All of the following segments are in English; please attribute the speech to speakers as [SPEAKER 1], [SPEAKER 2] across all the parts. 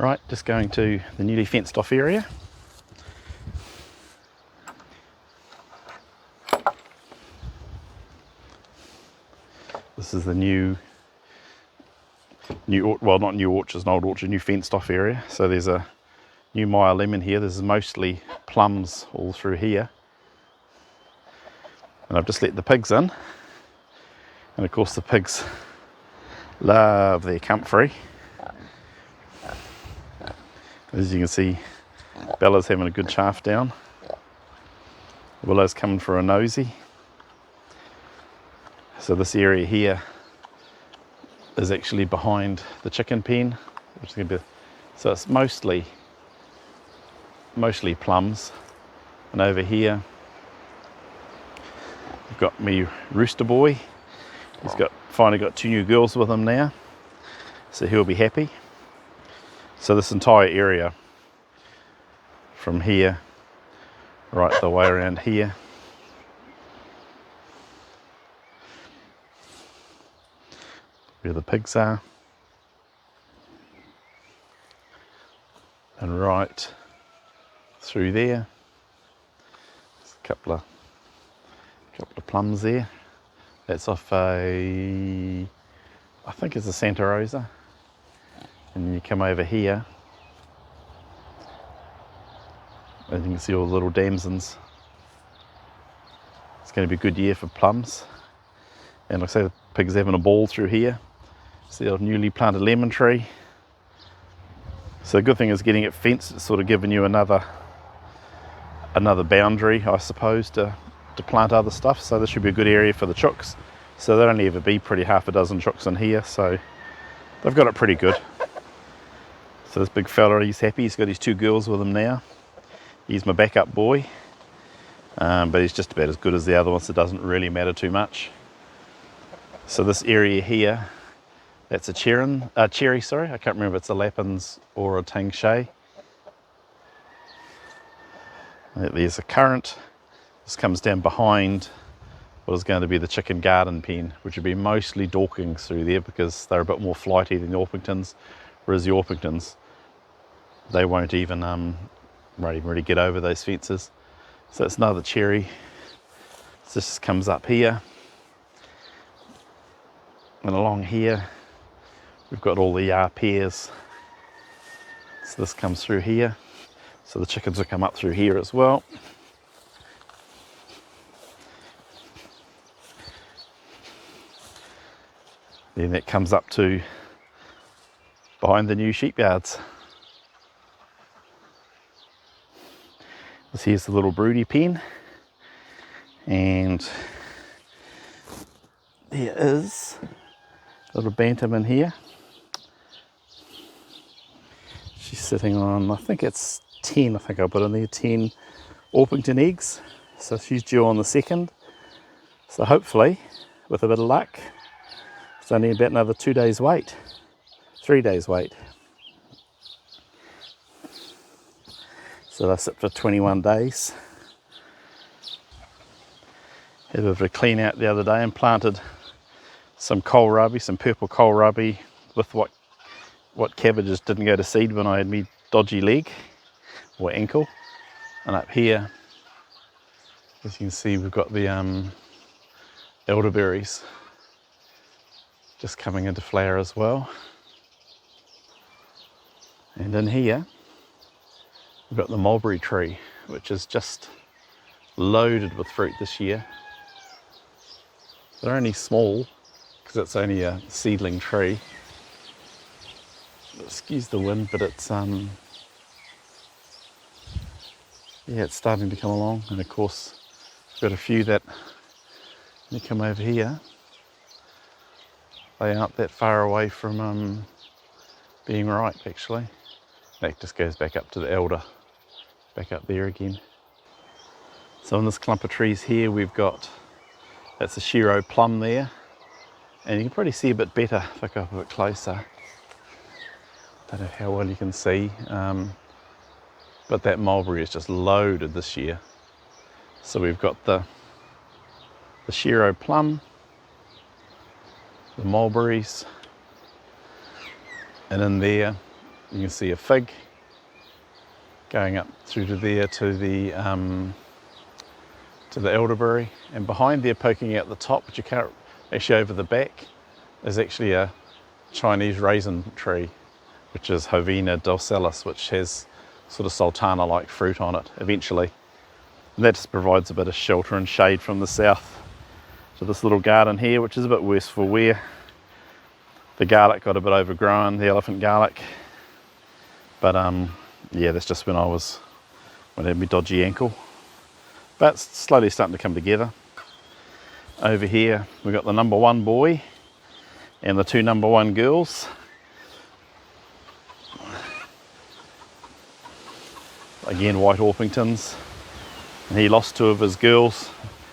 [SPEAKER 1] Right, just going to the newly fenced off area. This is the new, well, not new orchard, an old orchard, new fenced off area. So there's a new Meyer lemon here. There's mostly plums all through here. And I've just let the pigs in. And of course the pigs love their comfrey. As you can see, Bella's having a good chaff down. Willow's coming for a nosy. So this area here is actually behind the chicken pen, which is going to be, so it's mostly plums. And over here, we've got me rooster boy. He's finally got 2 new girls with him now, so he'll be happy. So this entire area from here right the way around here where the pigs are, and right through there there's a couple of plums there. That's off I think it's a Santa Rosa. And then you come over here and you can see all the little damsons. It's going to be a good year for plums. And like I say, the pigs are having a ball through here. See our newly planted lemon tree. So the good thing is getting it fenced. It's sort of giving you another boundary, I suppose, to plant other stuff. So this should be a good area for the chooks. So there'll only ever be pretty half a dozen chooks in here. So they've got it pretty good. So this big fella, he's happy. He's got his 2 girls with him now. He's my backup boy, but he's just about as good as the other ones. So it doesn't really matter too much. So this area here, that's a cherry, sorry. I can't remember if it's a Lapins or a Tang Shay. There's a currant. This comes down behind what is going to be the chicken garden pen, which would be mostly Dorkings through there because they're a bit more flighty than the Orpingtons, whereas the Orpingtons, they won't even really get over those fences. So it's another cherry. So this comes up here. And along here, we've got all the pears. So this comes through here. So the chickens will come up through here as well. Then that comes up to behind the new sheep yards. This here's the little Broody pen, and there is a little bantam in here. She's sitting on, I think it's 10, I think I put in there, 10 Orpington eggs. So she's due on the 2nd. So hopefully, with a bit of luck, it's only about another 2 days wait, 3 days wait. So that's it for 21 days. Had a bit of a clean out the other day and planted some kohlrabi, some purple kohlrabi with what cabbages didn't go to seed when I had me dodgy leg or ankle. And up here, as you can see, we've got the elderberries just coming into flower as well. And in here, we've got the mulberry tree, which is just loaded with fruit this year. They're only small because it's only a seedling tree. Excuse the wind, but it's it's starting to come along. And of course, we've got a few that, when you come over here, they aren't that far away from being ripe actually. That just goes back up to the elder, back up there again. So in this clump of trees here, we've got, that's a Shiro plum there, and you can probably see a bit better if I go up a bit closer. Don't know how well you can see, but that mulberry is just loaded this year. So we've got the Shiro plum, the mulberries, and in there You can see a fig going up through to there to the elderberry, and behind there, poking out the top, but you can't actually over the back, is actually a Chinese raisin tree, which is Hovina dulcalis, which has sort of sultana-like fruit on it eventually. And that just provides a bit of shelter and shade from the south to this little garden here, which is a bit worse for wear. The garlic got a bit overgrown, the elephant garlic. But yeah, that's just when I had my dodgy ankle. But it's slowly starting to come together. Over here, we've got the number 1 boy and the 2 number 1 girls. Again, white Orpingtons. And he lost 2 of his girls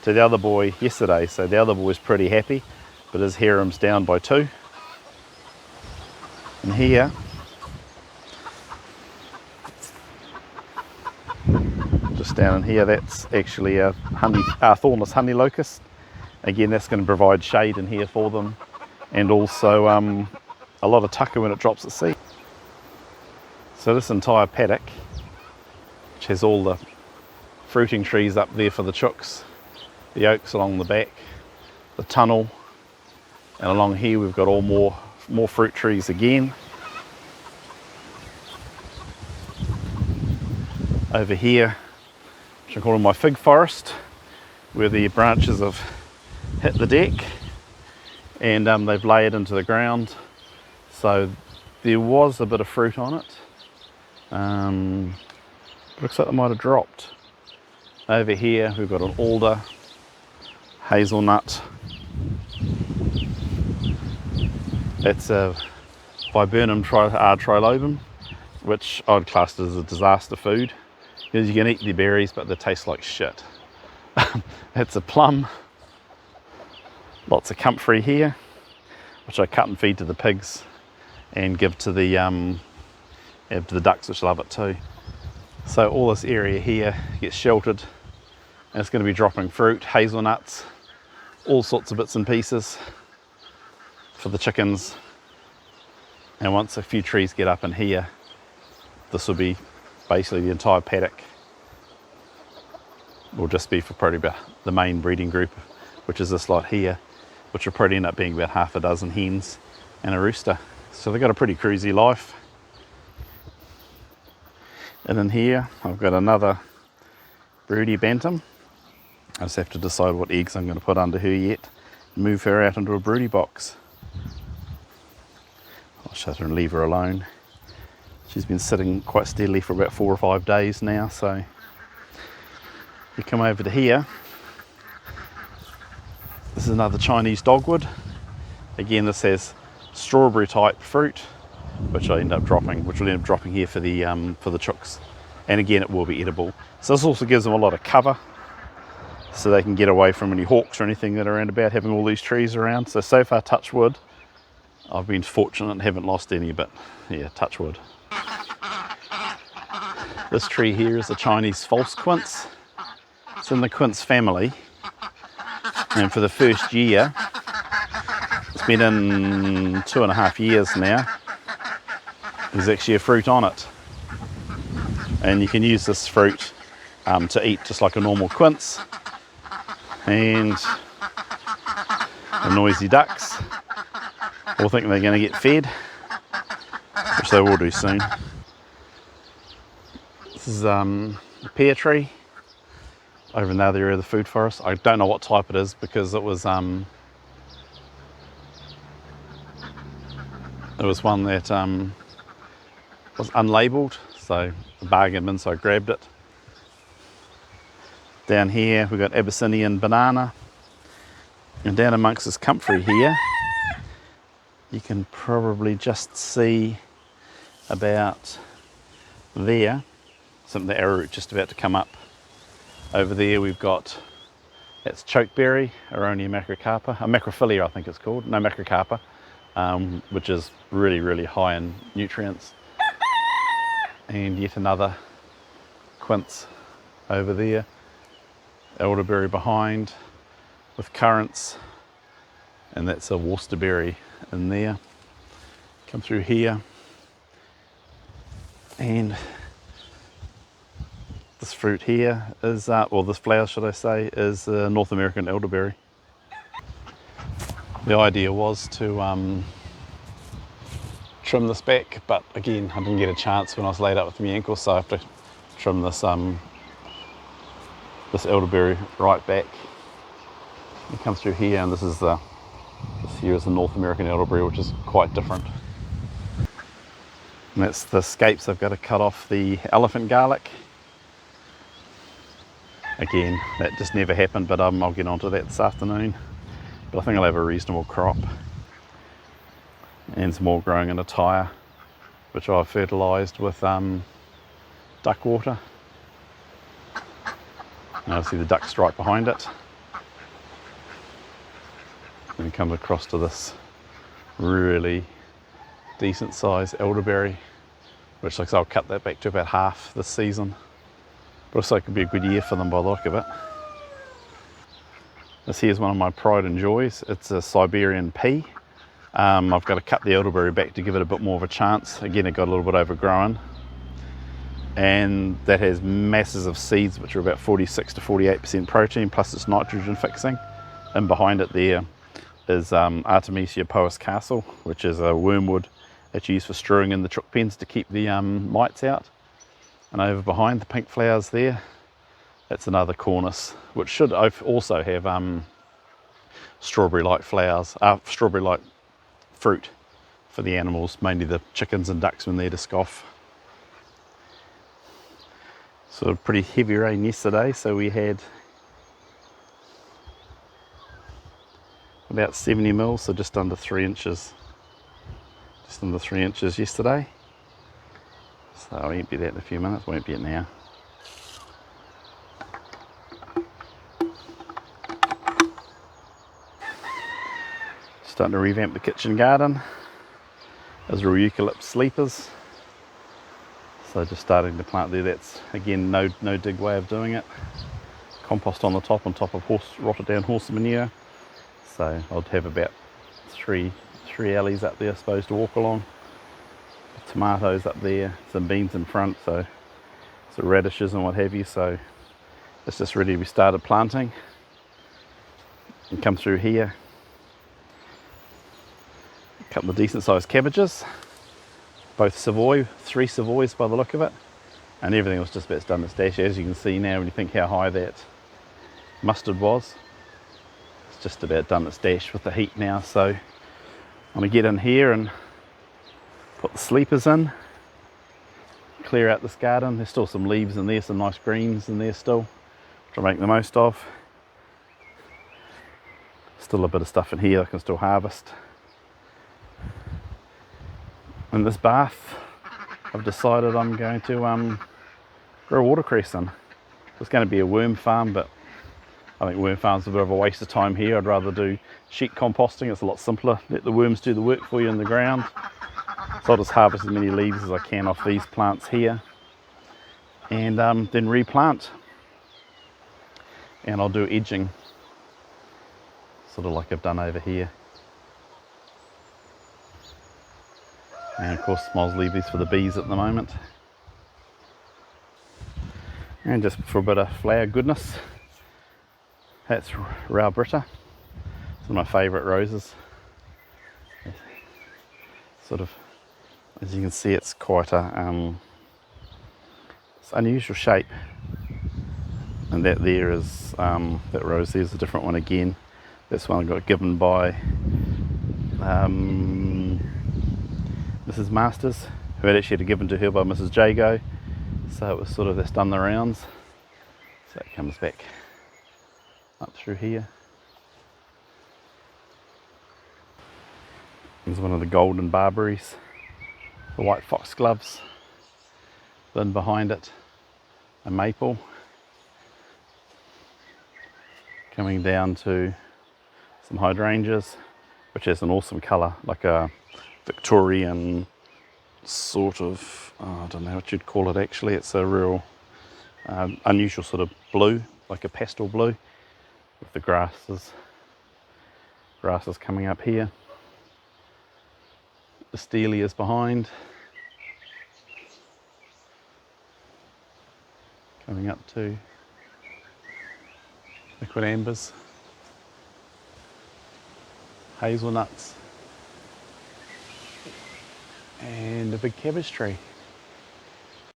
[SPEAKER 1] to the other boy yesterday, so the other boy's pretty happy, but his harem's down by 2. And here, just down in here, that's actually a thornless honey locust. Again, that's going to provide shade in here for them, and also a lot of tucker when it drops at sea. So this entire paddock, which has all the fruiting trees up there for the chooks, the oaks along the back, the tunnel, and along here we've got all more fruit trees again. Over here, which I call my fig forest, where the branches have hit the deck and they've layered into the ground. So there was a bit of fruit on it. Looks like they might have dropped. Over here we've got an alder, hazelnut. It's a viburnum trilobum, which I'd class as a disaster food, because you can eat the berries but they taste like shit. It's a plum. Lots of comfrey here, which I cut and feed to the pigs and give to the ducks, which love it too. So all this area here gets sheltered, and it's going to be dropping fruit, hazelnuts, all sorts of bits and pieces for the chickens. And once a few trees get up in here, this will be basically the entire paddock will just be for probably about the main breeding group, which is this lot here, which will probably end up being about half a dozen hens and a rooster. So they've got a pretty cruisy life. And in here I've got another Broody bantam. I just have to decide what eggs I'm going to put under her yet, move her out into a broody box. I'll shut her and leave her alone. She's been sitting quite steadily for about 4 or 5 days now. So you come over to here, this is another Chinese dogwood. Again, this has strawberry type fruit, which will end up dropping here for the chooks. And again, it will be edible. So this also gives them a lot of cover, so they can get away from any hawks or anything that are around about, having all these trees around. So far, touch wood, I've been fortunate and haven't lost any, but yeah, touch wood. This tree here is a Chinese false quince. It's in the quince family, and for the first year, it's been in 2.5 years now, there's actually a fruit on it. And you can use this fruit to eat just like a normal quince. And the noisy ducks all think they're going to get fed, which they will do soon. This is a pear tree over in the other area of the food forest. I don't know what type it is, because it was one that was unlabelled, so a bargain bin, so I grabbed it. Down here we've got Abyssinian banana, and down amongst this comfrey here you can probably just see about there some of the arrowroot just about to come up. Over there we've got, that's chokeberry, Aronia macrophylla I think it's called, no macrocarpa, which is really, really high in nutrients. And yet another quince over there, elderberry behind with currants, and that's a Worsterberry in there. Come through here, And this fruit here is, or this flower should I say, is North American elderberry. The idea was to trim this back, but again I didn't get a chance when I was laid up with my ankle, so I have to trim this this elderberry right back. You come through here, and this here is the North American elderberry, which is quite different. And that's the scapes I've got to cut off the elephant garlic. Again, that just never happened, but I'll get onto that this afternoon. But I think I'll have a reasonable crop. And some more growing in a tyre, which I've fertilised with duck water. Now see the duck stripe behind it. Then come across to this really decent size elderberry, which looks like I'll cut that back to about half this season. But also it could be a good year for them by the look of it. This here is one of my pride and joys. It's a Siberian pea. I've got to cut the elderberry back to give it a bit more of a chance. Again, it got a little bit overgrown. And that has masses of seeds, which are about 46 to 48% protein, plus its nitrogen fixing. And behind it there is Artemisia Poas Castle, which is a wormwood that's used for strewing in the chook pens to keep the mites out. And over behind the pink flowers there, that's another cornice, which should also have strawberry-like flowers, strawberry-like fruit for the animals, mainly the chickens and ducks when they're to scoff. Sort of pretty heavy rain yesterday, so we had about 70 mils, so just under 3 inches. Just under 3 inches yesterday. So I'll empty that in a few minutes, won't be it now. Starting to revamp the kitchen garden. Those are eucalypt sleepers. So just starting to plant there. That's again no dig way of doing it. Compost on top of rotted down horse manure. So I'll have about three alleys up there, I suppose, to walk along. Tomatoes up there, some beans in front, so some radishes and what have you. So it's just ready to be started planting. And come through here. A couple of decent sized cabbages. Both Savoy, 3 Savoys by the look of it, and everything was just about done its dash. As you can see now, when you think how high that mustard was, it's just about done its dash with the heat now. So I'm going to get in here and put the sleepers in, clear out this garden. There's still some leaves in there, some nice greens in there still, which I'll make the most of. Still a bit of stuff in here I can still harvest. In this bath, I've decided I'm going to grow watercress in. It's going to be a worm farm, but I think worm farm's a bit of a waste of time here. I'd rather do sheet composting. It's a lot simpler. Let the worms do the work for you in the ground. So I'll just harvest as many leaves as I can off these plants here, and then replant. And I'll do edging, sort of like I've done over here. And of course, I'll leave these for the bees at the moment. And just for a bit of flower goodness, that's Raubrita. It's one of my favourite roses. Sort of, as you can see, it's quite a it's unusual shape. And that there is that rose there is a different one again. This one I got given by Mrs. Masters, who had actually had it given to her by Mrs. Jago. So it was sort of, that's done the rounds. So it comes back up through here. There's one of the golden barberries, the white foxgloves. Then behind it, a maple. Coming down to some hydrangeas, which has an awesome colour, like a Victorian sort of, I don't know what you'd call it actually. It's a real unusual sort of blue, like a pastel blue, with the grasses coming up here. The Stelias behind. coming up to liquid ambers, hazelnuts, and a big cabbage tree.